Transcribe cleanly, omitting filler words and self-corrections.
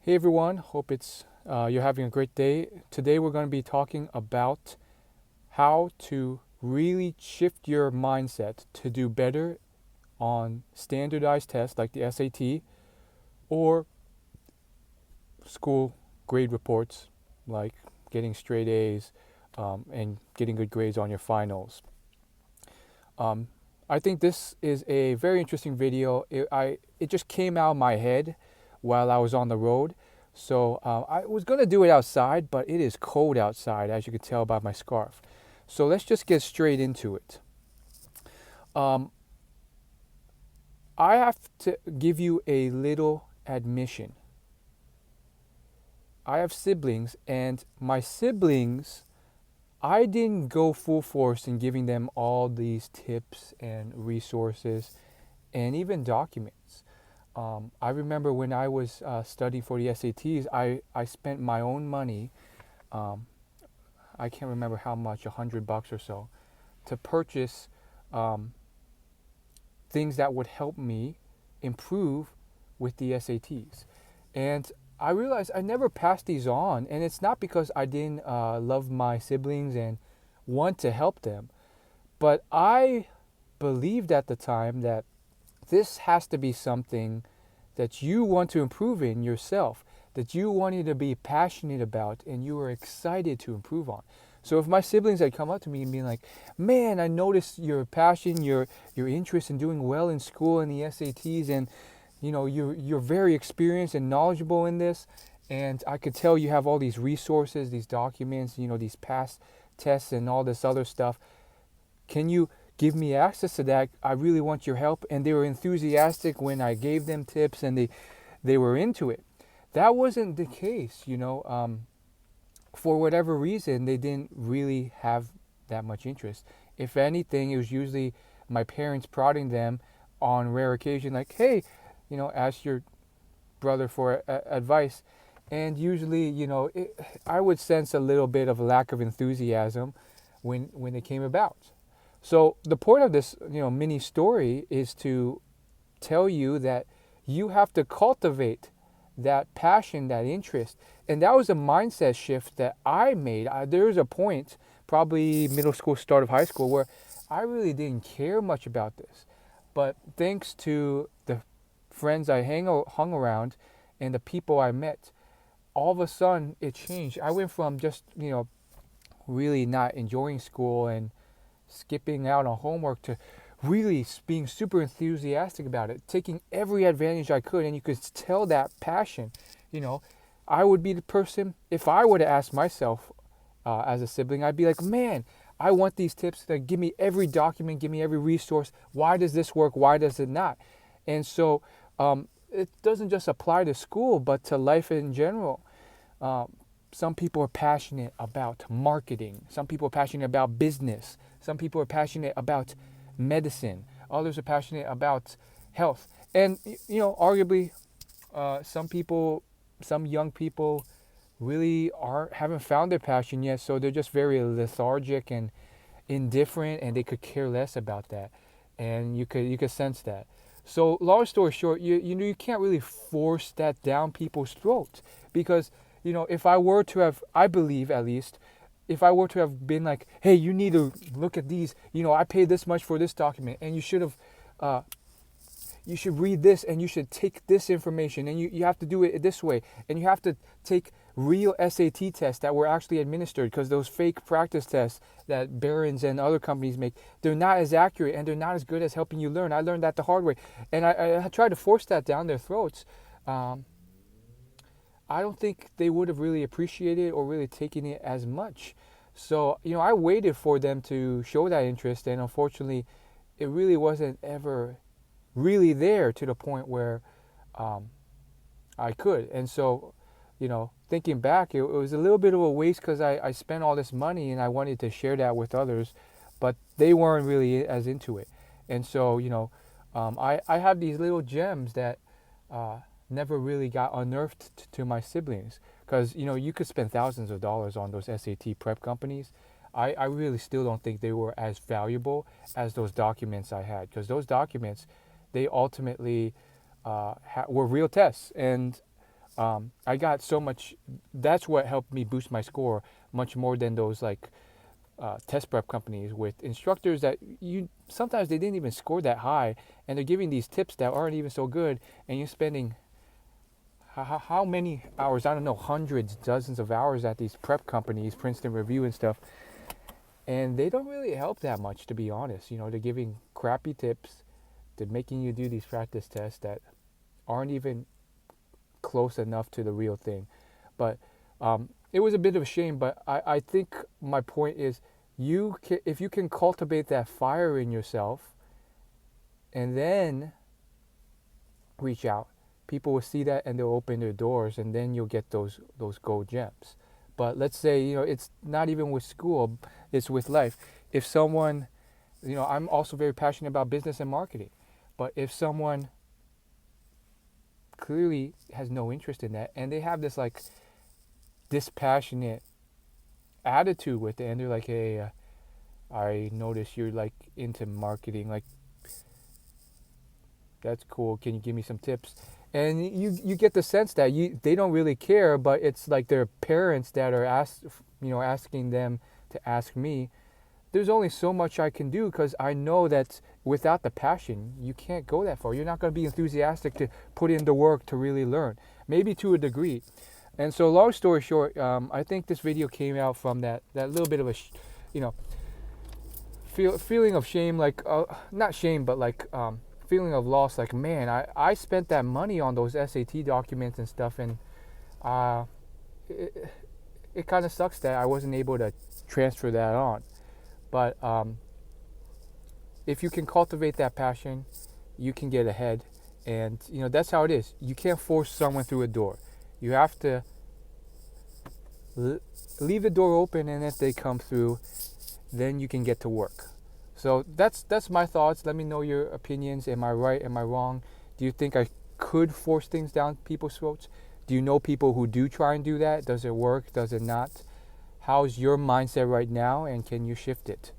Hey everyone, hope you're having a great day. Today we're going to be talking about how to really shift your mindset to do better on standardized tests like the SAT or school grade reports like getting straight A's and getting good grades on your finals. Um, I think this is a very interesting video. It just came out of my head while I was on the road. So I was going to do it outside, but it is cold outside, as you can tell by my scarf. So let's just get straight into it. Um, I have to give you a little admission. I have siblings, and my siblings, I didn't go full force in giving them all these tips and resources and even documents. I remember when I was studying for the SATs, I spent my own money. Um, I can't remember how much, $100 or so, to purchase um, things that would help me improve with the SATs. And I realized I never passed these on, and it's not because I didn't love my siblings and want to help them, but I believed at the time that this has to be something that you want to improve in yourself, that you wanted to be passionate about and you were excited to improve on. So if my siblings had come up to me and been like, "Man, I noticed your passion, your interest in doing well in school and the SATs, and you're very experienced and knowledgeable in this, and I could tell you have all these resources, these documents, these past tests and all this other stuff. Can you give me access to that? I really want your help." And they were enthusiastic when I gave them tips, and they were into it. That wasn't the case, for whatever reason, they didn't really have that much interest. If anything, it was usually my parents prodding them on rare occasion, like, "Hey, ask your brother for advice." And usually, I would sense a little bit of a lack of enthusiasm when it came about. So the point of this, mini story is to tell you that you have to cultivate that passion, that interest. And that was a mindset shift that I made. There was a point, probably middle school, start of high school, where I really didn't care much about this. But thanks to the friends I hung around and the people I met, all of a sudden it changed. I went from just, really not enjoying school and skipping out on homework to really being super enthusiastic about it, taking every advantage I could. And you could tell that passion. I would be the person, if I were to ask myself as a sibling, I'd be like, "Man, I want these tips. Give me every document, give me every resource. Why does this work? Why does it not?" And so it doesn't just apply to school, but to life in general. Some people are passionate about marketing. Some people are passionate about business. Some people are passionate about medicine. Others are passionate about health. And, arguably, some young people really haven't found their passion yet, so they're just very lethargic and indifferent, and they could care less about that. And you could sense that. So, long story short, you can't really force that down people's throats, because if I were to have, I believe at least, if I were to have been like, "Hey, you need to look at these, I paid this much for this document, and you should read this, and you should take this information, and you have to do it this way, and you have to take real SAT tests that were actually administered, because those fake practice tests that Barron's and other companies make, they're not as accurate, and they're not as good as helping you learn. I learned that the hard way." And I tried to force that down their throats. I don't think they would have really appreciated or really taken it as much. So, I waited for them to show that interest, and unfortunately, it really wasn't ever really there to the point where I could. And so, thinking back, it was a little bit of a waste, because I spent all this money and I wanted to share that with others, but they weren't really as into it. And so, I have these little gems that never really got unearthed to my siblings, because you could spend thousands of dollars on those SAT prep companies. I really still don't think they were as valuable as those documents I had, because those documents, they ultimately were real tests, and I got so much. That's what helped me boost my score much more than those like test prep companies with instructors that you sometimes they didn't even score that high, and they're giving these tips that aren't even so good, and you're spending how many hours? I don't know, hundreds, dozens of hours at these prep companies, Princeton Review and stuff, and they don't really help that much, to be honest. You know, they're giving crappy tips, they're making you do these practice tests that aren't even close enough to the real thing. But it was a bit of a shame. But I think my point is, if you can cultivate that fire in yourself, and then reach out, people will see that and they'll open their doors, and then you'll get those gold gems. But let's say, you know, it's not even with school, it's with life. If someone, you know, I'm also very passionate about business and marketing, but if someone clearly has no interest in that, and they have this like dispassionate attitude with it, and they're like, hey, I notice you're like into marketing, like that's cool, can you give me some tips? And you get the sense that they don't really care, but it's like their parents that are asking them to ask me. There's only so much I can do, because I know that without the passion, you can't go that far. You're not going to be enthusiastic to put in the work to really learn, maybe to a degree. And so, long story short, I think this video came out from that little bit of a, feeling of shame, like not shame, but like feeling of loss. Like, man, I spent that money on those SAT documents and stuff, and it kind of sucks that I wasn't able to transfer that on. But if you can cultivate that passion, you can get ahead. And, you know, that's how it is. You can't force someone through a door. You have to leave the door open, and if they come through, then you can get to work. So that's my thoughts. Let me know your opinions. Am I right? Am I wrong? Do you think I could force things down people's throats? Do you know people who do try and do that? Does it work? Does it not? How's your mindset right now, and can you shift it?